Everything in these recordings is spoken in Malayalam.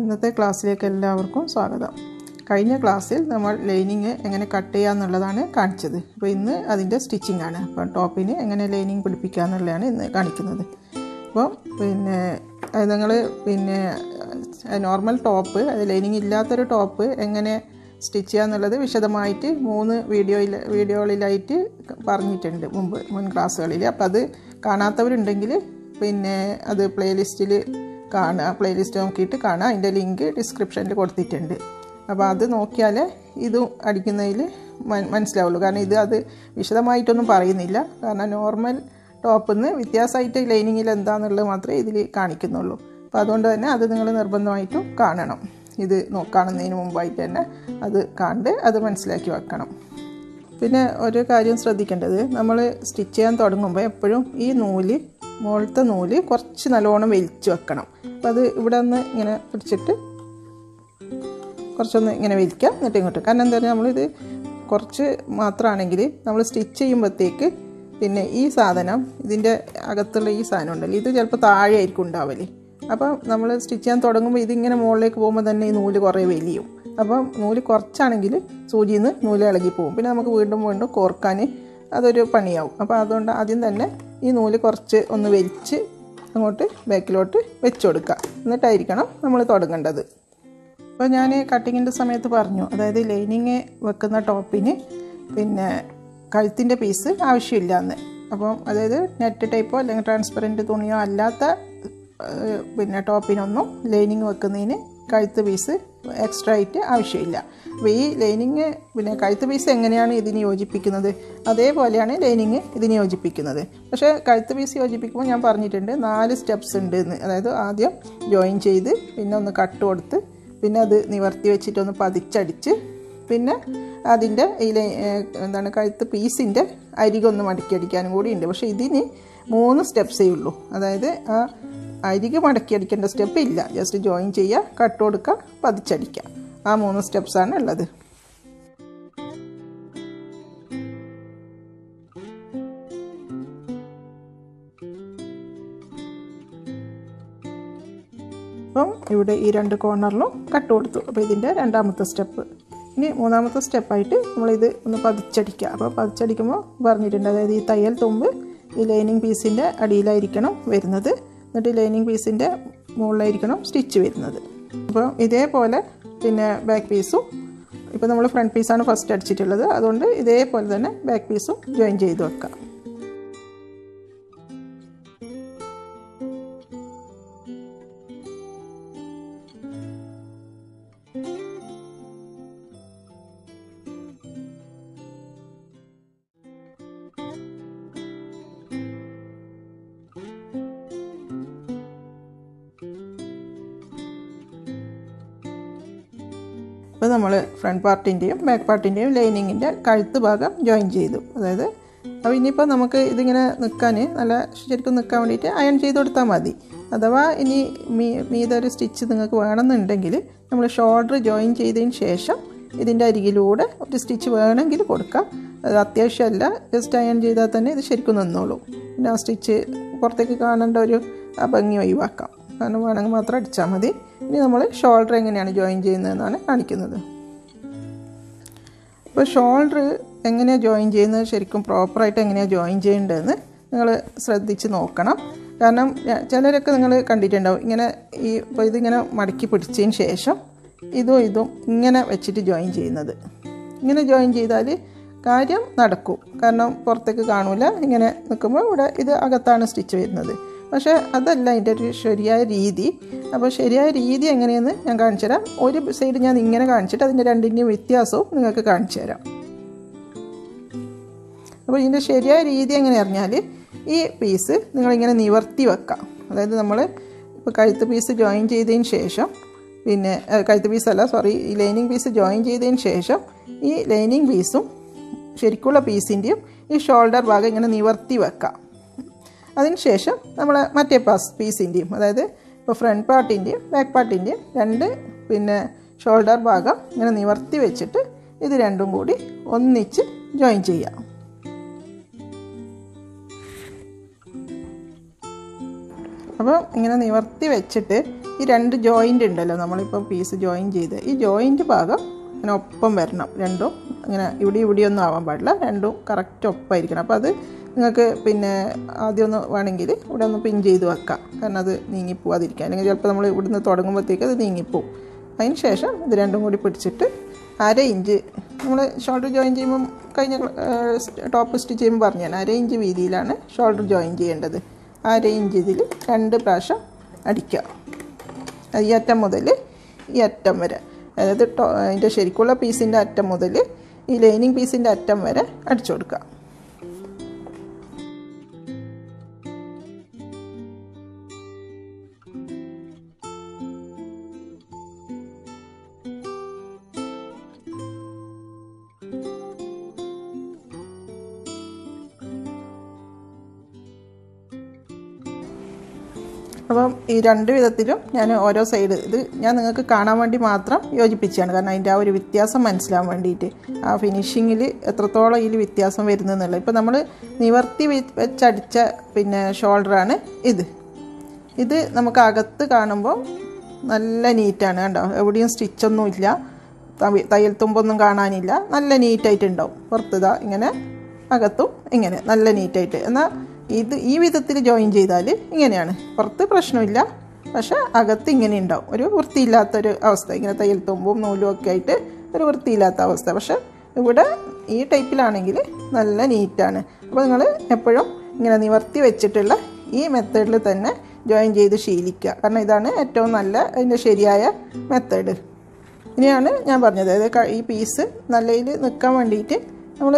ഇന്നത്തെ ക്ലാസ്സിലേക്ക് എല്ലാവർക്കും സ്വാഗതം. കഴിഞ്ഞ ക്ലാസ്സിൽ നമ്മൾ ലൈനിങ് എങ്ങനെ കട്ട് ചെയ്യുക എന്നുള്ളതാണ് കാണിച്ചത്. അപ്പോൾ ഇന്ന് അതിൻ്റെ സ്റ്റിച്ചിങ് ആണ്. അപ്പോൾ ടോപ്പിന് എങ്ങനെ ലൈനിങ് പിടിപ്പിക്കുക എന്നുള്ളതാണ് ഇന്ന് കാണിക്കുന്നത്. അപ്പോൾ നിങ്ങൾ നോർമൽ ടോപ്പ്, അത് ലൈനിങ് ഇല്ലാത്തൊരു ടോപ്പ് എങ്ങനെ സ്റ്റിച്ച് ചെയ്യുക എന്നുള്ളത് വിശദമായിട്ട് 3 വീഡിയോകളിലായിട്ട് പറഞ്ഞിട്ടുണ്ട് മുൻ ക്ലാസ്സുകളിൽ. അപ്പോൾ അത് കാണാത്തവരുണ്ടെങ്കിൽ അത് പ്ലേലിസ്റ്റിൽ കാണുക, പ്ലേലിസ്റ്റ് നോക്കിയിട്ട് കാണുക. അതിൻ്റെ ലിങ്ക് ഡിസ്ക്രിപ്ഷനിൽ കൊടുത്തിട്ടുണ്ട്. അപ്പോൾ അത് നോക്കിയാൽ ഇതും അടിക്കുന്നതിൽ മനസ്സിലാവുള്ളൂ. കാരണം അത് വിശദമായിട്ടൊന്നും പറയുന്നില്ല. കാരണം നോർമൽ ടോപ്പിൽ നിന്ന് വ്യത്യാസമായിട്ട് ലൈനിങ്ങിൽ എന്താണെന്നുള്ളത് മാത്രമേ ഇതിൽ കാണിക്കുന്നുള്ളൂ. അപ്പോൾ അതുകൊണ്ട് തന്നെ അത് നിങ്ങൾ നിർബന്ധമായിട്ടും കാണണം. ഇത് കാണുന്നതിന് മുമ്പായിട്ട് തന്നെ അത് കണ്ട് അത് മനസ്സിലാക്കി വെക്കണം. പിന്നെ ഒരു കാര്യം ശ്രദ്ധിക്കേണ്ടത്, നമ്മൾ സ്റ്റിച്ച് ചെയ്യാൻ തുടങ്ങുമ്പോൾ എപ്പോഴും ഈ മുകളിലത്തെ നൂല് കുറച്ച് നല്ലോണം വലിച്ചു വെക്കണം. അപ്പോൾ അത് ഇവിടെ ഒന്ന് ഇങ്ങനെ പിടിച്ചിട്ട് കുറച്ചൊന്ന് ഇങ്ങനെ വലിക്കാം, എന്നിട്ട് ഇങ്ങോട്ട്. കാരണം എന്താ പറയുക, നമ്മളിത് കുറച്ച് മാത്രമാണെങ്കിൽ നമ്മൾ സ്റ്റിച്ച് ചെയ്യുമ്പോഴത്തേക്ക് ഈ സാധനം, ഇതിൻ്റെ അകത്തുള്ള ഈ സാധനം ഉണ്ടല്ലോ, ഇത് ചിലപ്പോൾ താഴെ ആയിരിക്കും ഉണ്ടാവല്. അപ്പം നമ്മൾ സ്റ്റിച്ച് ചെയ്യാൻ തുടങ്ങുമ്പോൾ ഇതിങ്ങനെ മുകളിലേക്ക് പോകുമ്പോൾ തന്നെ ഈ നൂല് കുറേ വലിയും. അപ്പം നൂല് കുറച്ചാണെങ്കിൽ സൂചിയിൽ നിന്ന് നൂല് ഇളകി പോകും. പിന്നെ നമുക്ക് വീണ്ടും കോർക്കാൻ അതൊരു പണിയാവും. അപ്പോൾ അതുകൊണ്ട് ആദ്യം തന്നെ ഈ നൂല് കുറച്ച് ഒന്ന് വലിച്ച് അങ്ങോട്ട് ബാക്കിലോട്ട് വെച്ച് കൊടുക്കുക. എന്നിട്ടായിരിക്കണം നമ്മൾ തുടങ്ങേണ്ടത്. അപ്പോൾ ഞാൻ കട്ടിങ്ങിൻ്റെ സമയത്ത് പറഞ്ഞു, അതായത് ലൈനിങ് വെക്കുന്ന ടോപ്പിന് കഴുത്തിൻ്റെ പീസ് ആവശ്യമില്ല എന്ന്. അപ്പം അതായത് നെറ്റ് ടൈപ്പോ അല്ലെങ്കിൽ ട്രാൻസ്പെറൻറ്റ് തുണിയോ അല്ലാത്ത ടോപ്പിനൊന്നും ലൈനിങ് വെക്കുന്നതിന് കഴുത്ത് പീസ് എക്സ്ട്രാ ആയിട്ട് ആവശ്യമില്ല. അപ്പോൾ ഈ ലൈനിങ് കഴുത്ത് പീസ് എങ്ങനെയാണ് ഇതിന് യോജിപ്പിക്കുന്നത്, അതേപോലെയാണ് ലൈനിങ് ഇതിന് യോജിപ്പിക്കുന്നത്. പക്ഷേ കഴുത്ത് പീസ് യോജിപ്പിക്കുമ്പോൾ ഞാൻ പറഞ്ഞിട്ടുണ്ട് 4 സ്റ്റെപ്സ് ഉണ്ട് എന്ന്. അതായത് ആദ്യം ജോയിൻ ചെയ്ത്, പിന്നെ ഒന്ന് കട്ട് കൊടുത്ത്, പിന്നെ അത് നിവർത്തി വെച്ചിട്ടൊന്ന് പതിച്ചടിച്ച്, പിന്നെ അതിൻ്റെ കഴുത്ത് പീസിൻ്റെ അരികൊന്ന് മടക്കി അടിക്കാനും കൂടി ഉണ്ട്. പക്ഷേ ഇതിന് 3 സ്റ്റെപ്സേ ഉള്ളൂ. അതായത് ആ അരികെ മടക്കി അടിക്കേണ്ട സ്റ്റെപ്പ് ഇല്ല. ജസ്റ്റ് ജോയിൻ ചെയ്യുക, കട്ട് കൊടുക്കുക, പതിച്ചടിക്കുക. ആ 3 സ്റ്റെപ്സാണ് ഉള്ളത്. അപ്പം ഇവിടെ ഈ 2 കോർണറിലും കട്ട് കൊടുത്തു. അപ്പോൾ ഇതിൻ്റെ 2ാമത്തെ സ്റ്റെപ്പ്. ഇനി 3ാമത്തെ സ്റ്റെപ്പായിട്ട് നമ്മളിത് ഒന്ന് പതിച്ചടിക്കുക. അപ്പോൾ പതിച്ചടിക്കുമ്പോൾ പറഞ്ഞിട്ടുണ്ട്, അതായത് ഈ തയ്യൽ തുമ്പ് ഈ ലൈനിങ് പീസിൻ്റെ അടിയിലായിരിക്കണം വരുന്നത്, എന്നിട്ട് ലൈനിങ് പീസിൻ്റെ മുകളിലായിരിക്കണം സ്റ്റിച്ച് വരുന്നത്. അപ്പോൾ ഇതേപോലെ ബാക്ക് പീസും, ഇപ്പോൾ നമ്മൾ ഫ്രണ്ട് പീസാണ് ഫസ്റ്റ് അടിച്ചിട്ടുള്ളത്, അതുകൊണ്ട് ഇതേപോലെ തന്നെ ബാക്ക് പീസും ജോയിൻ ചെയ്ത് വെക്കാം. അപ്പോൾ നമ്മൾ ഫ്രണ്ട് പാർട്ടിൻ്റെയും ബാക്ക് പാർട്ടിൻ്റെയും ലൈനിങ്ങിൻ്റെ കഴുത്ത് ഭാഗം ജോയിൻ ചെയ്തു. അതായത് അപ്പോൾ ഇനിയിപ്പോൾ നമുക്ക് ഇതിങ്ങനെ നിൽക്കാൻ ശരിക്കും നിൽക്കാൻ വേണ്ടിയിട്ട് അയൺ ചെയ്ത് കൊടുത്താൽ മതി. അഥവാ ഇനി മീതൊരു സ്റ്റിച്ച് നിങ്ങൾക്ക് വേണമെന്നുണ്ടെങ്കിൽ നമ്മൾ ഷോൾഡർ ജോയിൻ ചെയ്തതിന് ശേഷം ഇതിൻ്റെ അരികിലൂടെ ഒരു സ്റ്റിച്ച് വേണമെങ്കിൽ കൊടുക്കാം. അത് അത്യാവശ്യമല്ല, ജസ്റ്റ് അയൺ ചെയ്താൽ തന്നെ ഇത് ശരിക്കും നിന്നോളൂ. പിന്നെ ആ സ്റ്റിച്ച് പുറത്തേക്ക് കാണേണ്ട ഒരു ഭംഗി ഒഴിവാക്കാം. കാരണം വേണമെങ്കിൽ മാത്രം അടിച്ചാൽ മതി. ഇനി നമ്മൾ ഷോൾഡർ എങ്ങനെയാണ് ജോയിൻ ചെയ്യുന്നതെന്നാണ് കാണിക്കുന്നത്. അപ്പോൾ ഷോൾഡർ എങ്ങനെയാണ് ജോയിൻ ചെയ്യുന്നത്, ശരിക്കും പ്രോപ്പറായിട്ട് എങ്ങനെയാണ് ജോയിൻ ചെയ്യേണ്ടതെന്ന് നിങ്ങൾ ശ്രദ്ധിച്ച് നോക്കണം. കാരണം ചിലരൊക്കെ നിങ്ങൾ കണ്ടിട്ടുണ്ടാവും, ഇങ്ങനെ ഇതിങ്ങനെ മടക്കി പിടിച്ചതിന് ശേഷം ഇതും ഇങ്ങനെ വെച്ചിട്ട് ജോയിൻ ചെയ്യുന്നത്. ഇങ്ങനെ ജോയിൻ ചെയ്താൽ കാര്യം നടക്കും. കാരണം പുറത്തേക്ക് കാണൂല. ഇങ്ങനെ നിൽക്കുമ്പോൾ ഇവിടെ ഇത് അകത്താണ് സ്റ്റിച്ച് വരുന്നത്. പക്ഷേ അതല്ല ഇതിൻ്റെ ഒരു ശരിയായ രീതി. അപ്പോൾ ശരിയായ രീതി എങ്ങനെയെന്ന് ഞാൻ കാണിച്ചു തരാം. ഒരു സൈഡ് ഞാൻ ഇങ്ങനെ കാണിച്ചിട്ട് അതിൻ്റെ രണ്ടിൻ്റെയും വ്യത്യാസവും നിങ്ങൾക്ക് കാണിച്ചു തരാം. അപ്പോൾ ഇതിൻ്റെ ശരിയായ രീതി എങ്ങനെ അറിഞ്ഞാൽ, ഈ പീസ് നിങ്ങളിങ്ങനെ നിവർത്തി വെക്കാം. അതായത് നമ്മൾ ഇപ്പോൾ കഴുത്ത് പീസ് ജോയിൻ ചെയ്തതിന് ശേഷം കഴുത്ത് പീസല്ല, ഈ ലൈനിങ് പീസ് ജോയിൻ ചെയ്തതിന് ശേഷം ഈ ലൈനിങ് പീസും ശരിക്കുള്ള പീസിൻ്റെയും ഈ ഷോൾഡർ ഭാഗം ഇങ്ങനെ നിവർത്തി വെക്കാം. അതിന് ശേഷം നമ്മൾ മറ്റേ പീസിൻ്റെയും, അതായത് ഇപ്പോൾ ഫ്രണ്ട് പാർട്ടിൻ്റെയും ബാക്ക് പാർട്ടിൻ്റെയും 2 ഷോൾഡർ ഭാഗം ഇങ്ങനെ നിവർത്തി വെച്ചിട്ട് ഇത് രണ്ടും കൂടി ഒന്നിച്ച് ജോയിൻ ചെയ്യാം. അപ്പോൾ ഇങ്ങനെ നിവർത്തി വെച്ചിട്ട് ഈ രണ്ട് ജോയിൻ്റ് ഉണ്ടല്ലോ, നമ്മളിപ്പോൾ പീസ് ജോയിൻ ചെയ്ത് ഈ ജോയിൻ്റ് ഭാഗം ഇങ്ങനെ ഒപ്പം വരണം. രണ്ടും ഇങ്ങനെ ഇവിടെയൊന്നും ആവാൻ പാടില്ല, രണ്ടും കറക്റ്റ് ഒപ്പമായിരിക്കണം. അപ്പോൾ അത് നിങ്ങൾക്ക് പിന്നെ ആദ്യം ഒന്ന് വേണമെങ്കിൽ ഇവിടെ ഒന്ന് പിൻ ചെയ്ത് വെക്കാം, കാരണം അത് നീങ്ങിപ്പോവാതിരിക്കാം. അല്ലെങ്കിൽ ചിലപ്പോൾ നമ്മൾ ഇവിടുന്ന് തുടങ്ങുമ്പോഴത്തേക്ക് അത് നീങ്ങിപ്പോവും. അതിന് ശേഷം ഇത് രണ്ടും കൂടി പിടിച്ചിട്ട് 1/2 ഇഞ്ച് നമ്മൾ ഷോൾഡർ ജോയിൻ ചെയ്യുമ്പം കഴിഞ്ഞ ടോപ്പ് സ്റ്റിച്ച് ചെയ്യുമ്പോൾ പറഞ്ഞു ഞാൻ 1/2 ഇഞ്ച് വീതിയിലാണ് ഷോൾഡർ ജോയിൻ ചെയ്യേണ്ടത്. 1/2 ഇഞ്ച് ഇതിൽ 2 പ്രാവശ്യം അടിക്കുക. ഈ അറ്റം മുതൽ ഈ അറ്റം വരെ, അതായത് അതിൻ്റെ ശരിക്കുള്ള പീസിൻ്റെ അറ്റം മുതൽ ഈ ലൈനിങ് പീസിൻ്റെ അറ്റം വരെ അടിച്ചു കൊടുക്കുക. അപ്പം ഈ രണ്ട് വിധത്തിലും ഞാൻ ഓരോ സൈഡ് ഇത് ഞാൻ നിങ്ങൾക്ക് കാണാൻ വേണ്ടി മാത്രം യോജിപ്പിച്ചാണ്, കാരണം അതിൻ്റെ ആ ഒരു വ്യത്യാസം മനസ്സിലാവാൻ വേണ്ടിയിട്ട്, ആ ഫിനിഷിങ്ങിൽ എത്രത്തോളം ഇതിൽ വ്യത്യാസം വരുന്നതെന്നുള്ളത്. ഇപ്പോൾ നമ്മൾ നിവർത്തി വെച്ചടിച്ച പിന്നെ ഷോൾഡറാണ് ഇത് നമുക്ക് അകത്ത് കാണുമ്പോൾ നല്ല നീറ്റാണ്. കണ്ടോ, എവിടെയും സ്റ്റിച്ചൊന്നും ഇല്ല, തയ്യൽ തുമ്പൊന്നും കാണാനില്ല, നല്ല നീറ്റായിട്ടുണ്ടാവും. പുറത്തുതാ ഇങ്ങനെ, അകത്തും ഇങ്ങനെ നല്ല നീറ്റായിട്ട്. എന്നാൽ ഈ വിധത്തിൽ ജോയിൻ ചെയ്താൽ ഇങ്ങനെയാണ്, പുറത്ത് പ്രശ്നമില്ല, പക്ഷേ അകത്ത് ഇങ്ങനെ ഉണ്ടാവും, ഒരു വൃത്തിയില്ലാത്തൊരു അവസ്ഥ. ഇങ്ങനെ തയ്യൽ തുമ്പും നൂലും ഒക്കെ ആയിട്ട് ഒരു വൃത്തിയില്ലാത്ത അവസ്ഥ. പക്ഷേ ഇവിടെ ഈ ടൈപ്പിലാണെങ്കിൽ നല്ല നീറ്റാണ്. അപ്പോൾ നിങ്ങൾ എപ്പോഴും ഇങ്ങനെ നിവർത്തി വെച്ചിട്ടുള്ള ഈ മെത്തേഡിൽ തന്നെ ജോയിൻ ചെയ്ത് ശീലിക്കുക, കാരണം ഇതാണ് ഏറ്റവും നല്ല അതിൻ്റെ ശരിയായ മെത്തേഡ്. ഇനിയാണ് ഞാൻ പറഞ്ഞത്, അതായത് ഈ പീസ് നല്ലതിൽ നിൽക്കാൻ വേണ്ടിയിട്ട് നമ്മൾ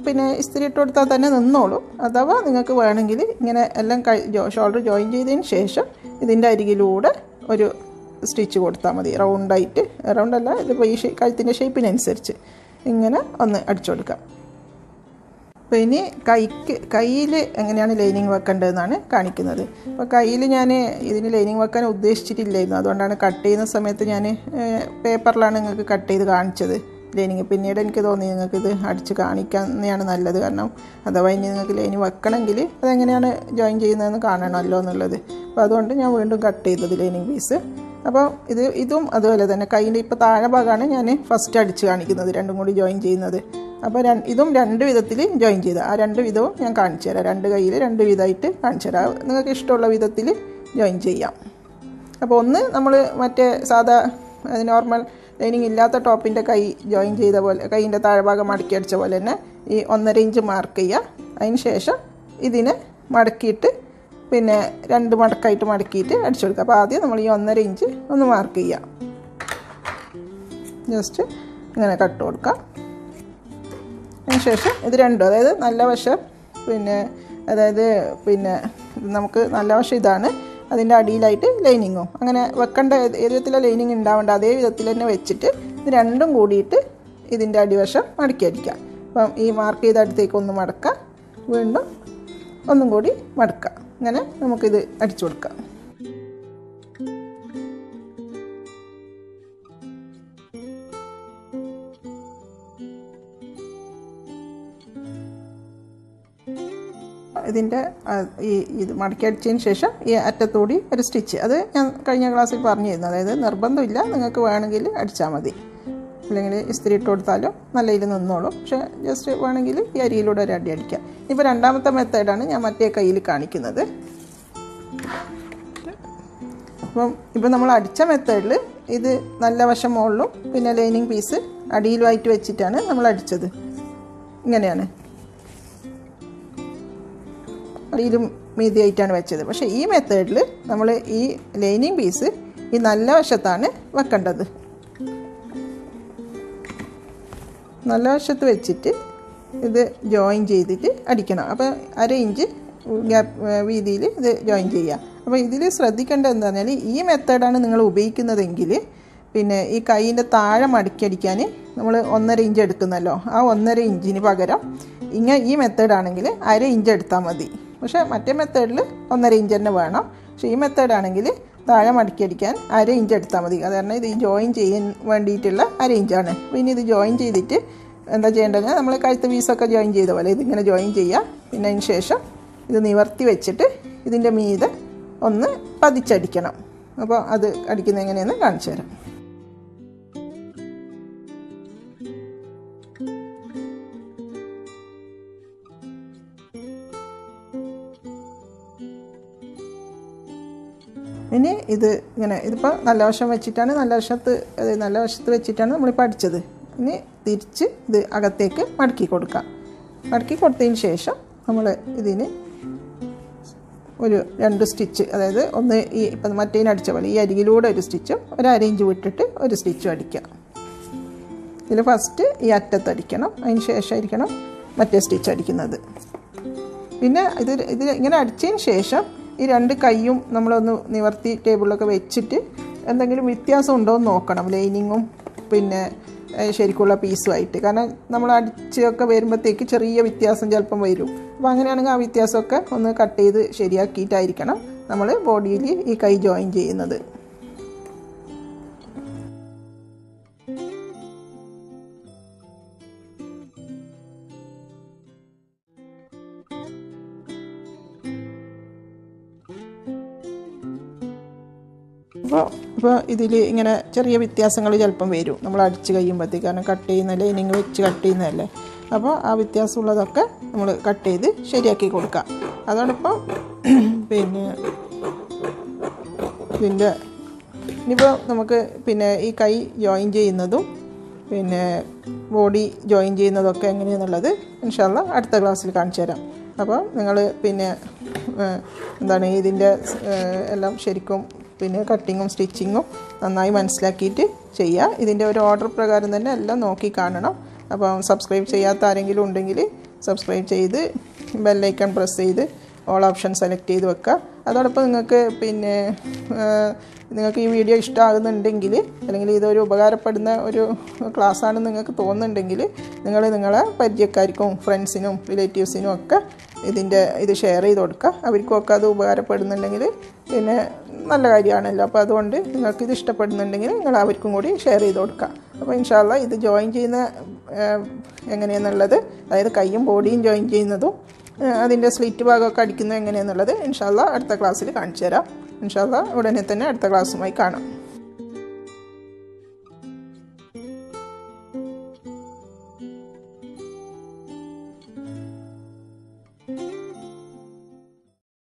പിന്നെ ഇസ്തിരി ഇട്ട് കൊടുത്താൽ തന്നെ നിന്നോളും. അഥവാ നിങ്ങൾക്ക് വേണമെങ്കിൽ ഇങ്ങനെ എല്ലാം ഷോൾഡർ ജോയിൻ ചെയ്തതിന് ശേഷം ഇതിൻ്റെ അരികിലൂടെ ഒരു സ്റ്റിച്ച് കൊടുത്താൽ മതി, റൗണ്ടായിട്ട്. റൗണ്ടല്ല, ഇതിപ്പോൾ ഈ കഴുത്തിൻ്റെ ഷേപ്പിനനുസരിച്ച് ഇങ്ങനെ ഒന്ന് അടിച്ചു കൊടുക്കാം. അപ്പോൾ ഇനി കയ്യിൽ എങ്ങനെയാണ് ലൈനിങ് വെക്കേണ്ടതെന്നാണ് കാണിക്കുന്നത്. അപ്പോൾ കയ്യിൽ ഞാൻ ഇതിന് ലൈനിങ് വെക്കാൻ ഉദ്ദേശിച്ചിട്ടില്ലായിരുന്നു, അതുകൊണ്ടാണ് കട്ട് ചെയ്യുന്ന സമയത്ത് ഞാൻ പേപ്പറിലാണ് നിങ്ങൾക്ക് കട്ട് ചെയ്ത് കാണിച്ചത് ലൈനിങ്. പിന്നീട് എനിക്ക് തോന്നി നിങ്ങൾക്കിത് അടിച്ച് കാണിക്കാവുന്നതാണ് നല്ലത്, കാരണം അഥവാ ഇനി നിങ്ങൾക്ക് ലൈനിങ് വെക്കണമെങ്കിൽ അതെങ്ങനെയാണ് ജോയിൻ ചെയ്യുന്നതെന്ന് കാണണമല്ലോ എന്നുള്ളത്. അപ്പോൾ അതുകൊണ്ട് ഞാൻ വീണ്ടും കട്ട് ചെയ്തത് ലൈനിങ് പീസ്. അപ്പോൾ ഇതും അതുപോലെ തന്നെ കയ്യിൻ്റെ ഇപ്പോൾ താഴെ ഭാഗമാണ് ഞാൻ ഫസ്റ്റ് അടിച്ച് കാണിക്കുന്നത്, രണ്ടും കൂടി ജോയിൻ ചെയ്യുന്നത്. അപ്പോൾ ഇതും 2 വിധത്തിൽ ജോയിൻ ചെയ്ത് ആ 2 വിധവും ഞാൻ കാണിച്ചു തരാം. 2 കയ്യിൽ 2 വിധമായിട്ട് കാണിച്ചു തരാം, നിങ്ങൾക്ക് ഇഷ്ടമുള്ള വിധത്തിൽ ജോയിൻ ചെയ്യാം. അപ്പോൾ ഒന്ന് നമ്മൾ മറ്റേ സാധാ നോർമൽ ലൈനിങ് ഇല്ലാത്ത ടോപ്പിൻ്റെ കൈ ജോയിൻ ചെയ്ത പോലെ, കൈയിൻ്റെ താഴ്ഭാഗം മടക്കി അടിച്ച പോലെ തന്നെ ഈ 1.5 ഇഞ്ച് മാർക്ക് ചെയ്യുക. അതിന് ശേഷം ഇതിനെ മടക്കിയിട്ട് പിന്നെ 2 മടക്കായിട്ട് മടക്കിയിട്ട് അടിച്ചു കൊടുക്കുക. അപ്പോൾ ആദ്യം നമ്മൾ ഈ 1.5 ഇഞ്ച് ഒന്ന് മാർക്ക് ചെയ്യുക, ജസ്റ്റ് ഇങ്ങനെ കട്ട് കൊടുക്കുക. അതിന് ശേഷം ഇത് രണ്ടും, അതായത് നല്ല വശം പിന്നെ നമുക്ക് നല്ല വശം ഇതാണ്, അതിൻ്റെ അടിയിലായിട്ട് ലൈനിങ്ങും അങ്ങനെ വെക്കേണ്ട, ഏത് വിധത്തിലെ ലൈനിങ് ഉണ്ടാവേണ്ട അതേ വിധത്തിൽ തന്നെ വെച്ചിട്ട് ഇത് രണ്ടും കൂടിയിട്ട് ഇതിൻ്റെ അടിവശം മടക്കി അടിക്കാം. അപ്പം ഈ മാർക്ക് ചെയ്ത അടുത്തേക്ക് ഒന്ന് മടക്കുക, വീണ്ടും ഒന്നും കൂടി മടക്കുക, അങ്ങനെ നമുക്കിത് അടിച്ചു കൊടുക്കാം. ഇതിൻ്റെ ഇത് മടക്കി അടിച്ചതിന് ശേഷം ഈ അറ്റത്തോടി ഒരു സ്റ്റിച്ച്, അത് ഞാൻ കഴിഞ്ഞ ക്ലാസ്സിൽ പറഞ്ഞിരുന്നു. അതായത് നിർബന്ധമില്ല, നിങ്ങൾക്ക് വേണമെങ്കിൽ അടിച്ചാൽ മതി, അല്ലെങ്കിൽ ഇസ്തിരി ഇട്ട് കൊടുത്താലും നല്ല ഇതിൽ നിന്നോളും. പക്ഷേ ജസ്റ്റ് വേണമെങ്കിൽ ഈ അരിയിലൂടെ ഒരു അടി അടിക്കാം. ഇപ്പോൾ രണ്ടാമത്തെ മെത്തേഡാണ് ഞാൻ മറ്റേ കയ്യിൽ കാണിക്കുന്നത്. ഇപ്പം നമ്മൾ അടിച്ച മെത്തേഡിൽ ഇത് നല്ല വശം മുകളിലും പിന്നെ ലൈനിങ് പീസ് അടിയിലുമായിട്ട് വെച്ചിട്ടാണ് നമ്മൾ അടിച്ചത്. ഇങ്ങനെയാണ് അടിയിലും മീതിയായിട്ടാണ് വെച്ചത്. പക്ഷേ ഈ മെത്തേഡിൽ നമ്മൾ ഈ ലൈനിങ് പീസ് ഈ നല്ല വശത്താണ് വെക്കേണ്ടത്. നല്ല വശത്ത് വെച്ചിട്ട് ഇത് ജോയിൻ ചെയ്തിട്ട് അടിക്കണം. അപ്പോൾ 1/2 ഇഞ്ച് വീതിയിൽ ഇത് ജോയിൻ ചെയ്യുക. അപ്പോൾ ഇതിൽ ശ്രദ്ധിക്കേണ്ടത് എന്താണെന്ന് പറഞ്ഞാൽ, ഈ മെത്തേഡാണ് നിങ്ങൾ ഉപയോഗിക്കുന്നതെങ്കിൽ പിന്നെ ഈ കൈയിൻ്റെ താഴെ മടക്കി അടിക്കാൻ നമ്മൾ 1.5 ഇഞ്ച് എടുക്കുന്നല്ലോ, ആ 1.5 ഇഞ്ചിന് പകരം ഈ മെത്തേഡാണെങ്കിൽ 1/2 ഇഞ്ച് എടുത്താൽ മതി. പക്ഷേ മറ്റേ മെത്തേഡിൽ 1.5 ഇഞ്ച് തന്നെ വേണം. പക്ഷേ ഈ മെത്തേഡാണെങ്കിൽ താഴെ മടക്കി അടിക്കാൻ 1/2 ഇഞ്ച് എടുത്താൽ മതി. കാരണം ഇത് ജോയിൻ ചെയ്യാൻ വേണ്ടിയിട്ടുള്ള 1/2 ഇഞ്ചാണ്. പിന്നെ ഇത് ജോയിൻ ചെയ്തിട്ട് എന്താ ചെയ്യേണ്ടത്, നമ്മൾ കഴുത്ത് പീസൊക്കെ ജോയിൻ ചെയ്ത പോലെ ഇതിങ്ങനെ ജോയിൻ ചെയ്യുക. പിന്നെ അതിന് ശേഷം ഇത് നിവർത്തി വെച്ചിട്ട് ഇതിൻ്റെ മീതെ ഒന്ന് പതിച്ചടിക്കണം. അപ്പോൾ അത് അടിക്കുന്നത് എങ്ങനെയെന്ന് കാണിച്ചു തരാം. ഇനി ഇത് ഇങ്ങനെ ഇതിപ്പോൾ നല്ല വശം വെച്ചിട്ടാണ് നല്ല വശത്ത് വെച്ചിട്ടാണ് നമ്മളിപ്പോൾ അടിച്ചത്. ഇനി തിരിച്ച് ഇത് അകത്തേക്ക് മടക്കി കൊടുക്കാം. മടക്കി കൊടുത്തതിന് ശേഷം നമ്മൾ ഇതിന് ഒരു 2 സ്റ്റിച്ച്, അതായത് ഒന്ന് ഈ ഇപ്പം മറ്റേതിന് അടിച്ച പോലെ ഈ അരികിലൂടെ ഒരു സ്റ്റിച്ചും ഒരു 1/2 ഇഞ്ച് വിട്ടിട്ട് ഒരു സ്റ്റിച്ചും അടിക്കാം. ഇതിൽ ഫസ്റ്റ് ഈ അറ്റത്ത് അടിക്കണം, അതിന് ശേഷമായിരിക്കണം മറ്റേ സ്റ്റിച്ച് അടിക്കുന്നത്. പിന്നെ ഇത് ഇങ്ങനെ അടിച്ചതിന് ശേഷം ഈ 2 കൈയും നമ്മളൊന്ന് നിവർത്തി ടേബിളിലൊക്കെ വെച്ചിട്ട് എന്തെങ്കിലും വ്യത്യാസം ഉണ്ടോ എന്ന് നോക്കണം, ലൈനിങ്ങും പിന്നെ ശരിക്കുള്ള പീസുമായിട്ട്. കാരണം നമ്മൾ അടിച്ചൊക്കെ വരുമ്പോഴത്തേക്ക് ചെറിയ വ്യത്യാസം ചിലപ്പം വരും. അപ്പോൾ അങ്ങനെയാണെങ്കിൽ ആ വ്യത്യാസമൊക്കെ ഒന്ന് കട്ട് ചെയ്ത് ശരിയാക്കിയിട്ടായിരിക്കണം നമ്മൾ ബോഡിയിൽ ഈ കൈ ജോയിൻ ചെയ്യുന്നത്. അപ്പോൾ ഇതിൽ ഇങ്ങനെ ചെറിയ വ്യത്യാസങ്ങൾ ചിലപ്പം വരും നമ്മൾ അടിച്ച് കഴിയുമ്പോഴത്തേക്ക്. കാരണം കട്ട് ചെയ്യുന്ന ലൈനിങ് വെച്ച് കട്ട് ചെയ്യുന്നതല്ലേ. അപ്പോൾ ആ വ്യത്യാസമുള്ളതൊക്കെ നമ്മൾ കട്ട് ചെയ്ത് ശരിയാക്കി കൊടുക്കാം. അതോടൊപ്പം പിന്നെ ഇനിയിപ്പോൾ നമുക്ക് പിന്നെ ഈ കൈ ജോയിൻ ചെയ്യുന്നതും പിന്നെ ബോഡി ജോയിൻ ചെയ്യുന്നതൊക്കെ എങ്ങനെയാണെന്നുള്ളത് ഇൻഷാ അല്ലാഹ് അടുത്ത ക്ലാസ്സിൽ കാണിച്ചു തരാം. അപ്പോൾ നിങ്ങൾ പിന്നെ ഇതിൻ്റെ എല്ലാം ശരിക്കും പിന്നെ കട്ടിങ്ങും സ്റ്റിച്ചിങ്ങും നന്നായി മനസ്സിലാക്കിയിട്ട് ചെയ്യുക. ഇതിൻ്റെ ഒരു ഓർഡർ പ്രകാരം തന്നെ എല്ലാം നോക്കി കാണണം. അപ്പം സബ്സ്ക്രൈബ് ചെയ്യാത്ത ആരെങ്കിലും ഉണ്ടെങ്കിൽ സബ്സ്ക്രൈബ് ചെയ്ത് ബെല്ലൈക്കൺ പ്രസ് ചെയ്ത് ഓൾ ഓപ്ഷൻ സെലക്ട് ചെയ്ത് വെക്കുക. അതോടൊപ്പം നിങ്ങൾക്ക് ഈ വീഡിയോ ഇഷ്ടമാകുന്നുണ്ടെങ്കിൽ, അല്ലെങ്കിൽ ഇതൊരു ഉപകാരപ്പെടുന്ന ഒരു ക്ലാസ്സാണെന്ന് നിങ്ങൾക്ക് തോന്നുന്നുണ്ടെങ്കിൽ നിങ്ങളെ പരിചയക്കാർക്കും ഫ്രണ്ട്സിനും റിലേറ്റീവ്സിനും ഒക്കെ ഇത് ഷെയർ ചെയ്ത് കൊടുക്കുക. അവർക്കൊക്കെ അത് ഉപകാരപ്പെടുന്നുണ്ടെങ്കിൽ പിന്നെ നല്ല കാര്യമാണല്ലോ. അപ്പോൾ അതുകൊണ്ട് നിങ്ങൾക്കിത് ഇഷ്ടപ്പെടുന്നുണ്ടെങ്കിൽ നിങ്ങൾ അവർക്കും കൂടി ഷെയർ ചെയ്ത് കൊടുക്കുക. അപ്പോൾ ഇൻഷാ അല്ലാഹ് ഇത് ജോയിൻ ചെയ്യുന്ന എങ്ങനെയാണെന്നുള്ളത്, അതായത് കൈയും ബോഡിയും ജോയിൻ ചെയ്യുന്നതും അതിൻ്റെ സ്ലിറ്റ് ഭാഗമൊക്കെ അടിക്കുന്നത് എങ്ങനെയാണെന്നുള്ളത് ഇൻഷാ അല്ലാഹ് അടുത്ത ക്ലാസ്സിൽ കാണിച്ചു തരാം. ഇൻഷാ അല്ലാഹ് ഉടനെ തന്നെ അടുത്ത ക്ലാസ്സുമായി കാണാം.